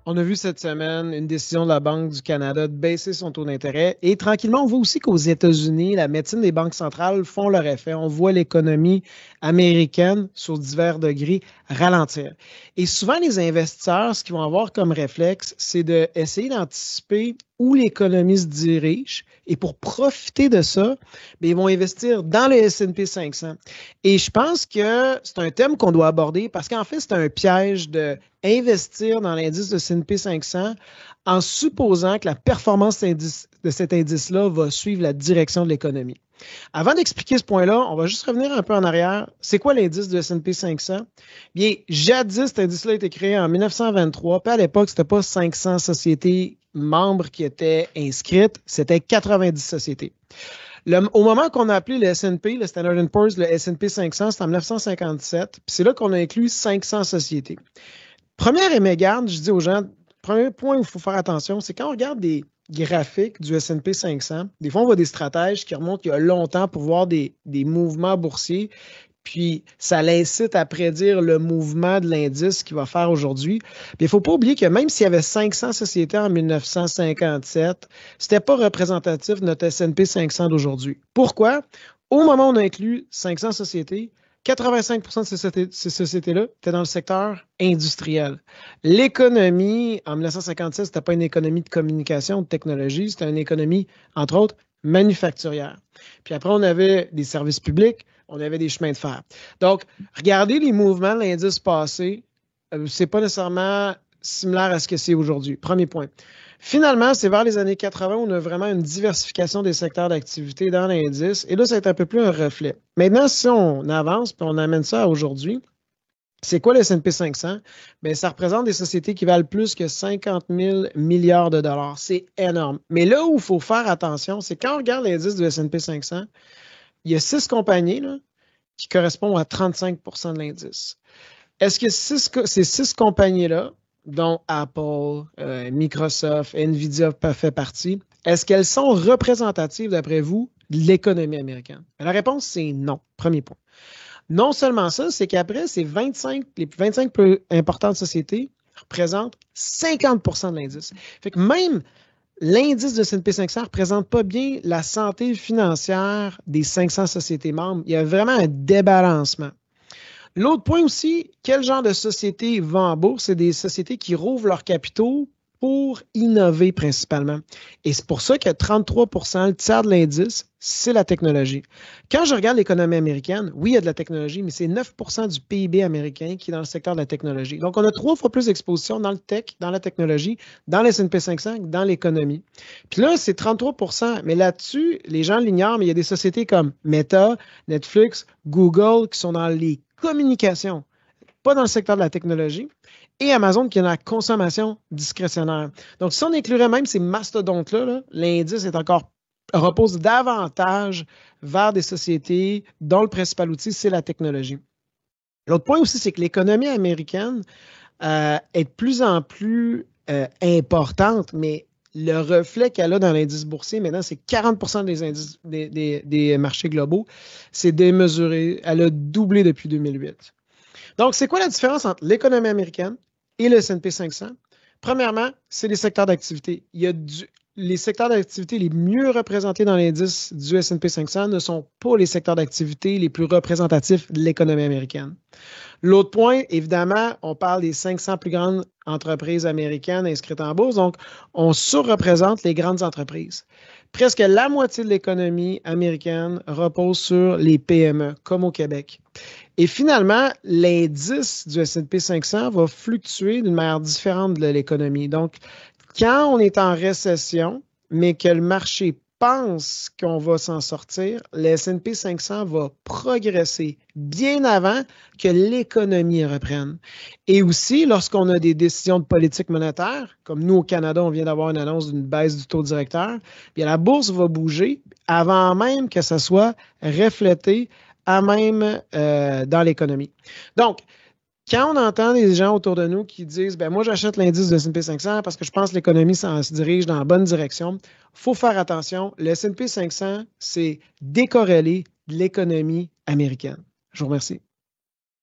On a vu cette semaine une décision de la Banque du Canada de baisser son taux d'intérêt. Et tranquillement, on voit aussi qu'aux États-Unis, la médecine des banques centrales font leur effet. On voit l'économie américaine, sur divers degrés, ralentir. Et souvent, les investisseurs, ce qu'ils vont avoir comme réflexe, c'est d'essayer d'anticiper où l'économie se dirige. Et pour profiter de ça, bien, ils vont investir dans le S&P 500. Et je pense que c'est un thème qu'on doit aborder parce qu'en fait, c'est un piège d'investir dans l'indice de S&P 500 en supposant que la performance de cet indice-là va suivre la direction de l'économie. Avant d'expliquer ce point-là, on va juste revenir un peu en arrière. C'est quoi l'indice de S&P 500? Bien, jadis, cet indice-là a été créé en 1923, puis à l'époque, c'était pas 500 sociétés membres qui étaient inscrites, c'était 90 sociétés. Au moment qu'on a appelé le S&P, le Standard & Poor's, le S&P 500, c'était en 1957, puis c'est là qu'on a inclus 500 sociétés. Première et mégarde, je dis aux gens, premier point où il faut faire attention, c'est quand on regarde des graphiques du S&P 500, des fois on voit des stratèges qui remontent il y a longtemps pour voir des mouvements boursiers, puis ça l'incite à prédire le mouvement de l'indice qu'il va faire aujourd'hui. Il ne faut pas oublier que même s'il y avait 500 sociétés en 1957, ce n'était pas représentatif de notre S&P 500 d'aujourd'hui. Pourquoi? Au moment où on a inclus 500 sociétés, 85% de ces sociétés-là étaient dans le secteur industriel. L'économie, en 1957, ce n'était pas une économie de communication, de technologie, c'était une économie, entre autres, manufacturière. Puis après, on avait des services publics, on avait des chemins de fer. Donc, regardez les mouvements de l'indice passé, c'est pas nécessairement similaire à ce que c'est aujourd'hui. Premier point. Finalement, c'est vers les années 80 où on a vraiment une diversification des secteurs d'activité dans l'indice. Et là, ça va être un peu plus un reflet. Maintenant, si on avance et on amène ça à aujourd'hui, c'est quoi le S&P 500? Bien, ça représente des sociétés qui valent plus que 50 000 milliards de dollars. C'est énorme. Mais là où il faut faire attention, c'est quand on regarde l'indice du S&P 500, il y a 6 compagnies là, qui correspondent à 35 de l'indice. Est-ce que ces 6 compagnies-là, dont Apple, Microsoft, Nvidia fait partie, est-ce qu'elles sont représentatives, d'après vous, de l'économie américaine? La réponse, c'est non. Premier point. Non seulement ça, c'est qu'après, les 25 plus importantes sociétés représentent 50 de l'indice. Fait que même l'indice de S&P 500 ne représente pas bien la santé financière des 500 sociétés membres. Il y a vraiment un débalancement. L'autre point aussi, quel genre de société va en bourse? C'est des sociétés qui rouvrent leurs capitaux pour innover principalement. Et c'est pour ça que 33 le tiers de l'indice, c'est la technologie. Quand je regarde l'économie américaine, oui, il y a de la technologie, mais c'est 9 du PIB américain qui est dans le secteur de la technologie. Donc, on a 3 fois plus d'exposition dans le tech, dans la technologie, dans le S&P 500 que dans l'économie. Puis là, c'est 33 mais là-dessus, les gens l'ignorent, mais il y a des sociétés comme Meta, Netflix, Google qui sont dans les communications, pas dans le secteur de la technologie, et Amazon qui est dans la consommation discrétionnaire. Donc, si on inclurait même ces mastodontes-là, là, l'indice repose davantage vers des sociétés dont le principal outil, c'est la technologie. L'autre point aussi, c'est que l'économie américaine est de plus en plus importante, mais le reflet qu'elle a dans l'indice boursier, maintenant, c'est 40 des marchés globaux. C'est démesuré. Elle a doublé depuis 2008. Donc, c'est quoi la différence entre l'économie américaine et le S&P 500? Premièrement, c'est les secteurs d'activité. Les secteurs d'activité les mieux représentés dans l'indice du S&P 500 ne sont pas les secteurs d'activité les plus représentatifs de l'économie américaine. L'autre point, évidemment, on parle des 500 plus grandes entreprises américaines inscrites en bourse, donc on surreprésente les grandes entreprises. Presque la moitié de l'économie américaine repose sur les PME, comme au Québec. Et finalement, l'indice du S&P 500 va fluctuer d'une manière différente de l'économie. Donc, quand on est en récession, mais que le marché pense qu'on va s'en sortir, le S&P 500 va progresser bien avant que l'économie reprenne. Et aussi, lorsqu'on a des décisions de politique monétaire, comme nous au Canada, on vient d'avoir une annonce d'une baisse du taux directeur, bien la bourse va bouger avant même que ça soit reflété à même dans l'économie. Donc, quand on entend des gens autour de nous qui disent « ben moi, j'achète l'indice de S&P 500 parce que je pense que l'économie se dirige dans la bonne direction », il faut faire attention. Le S&P 500, c'est décorrélé de l'économie américaine. Je vous remercie.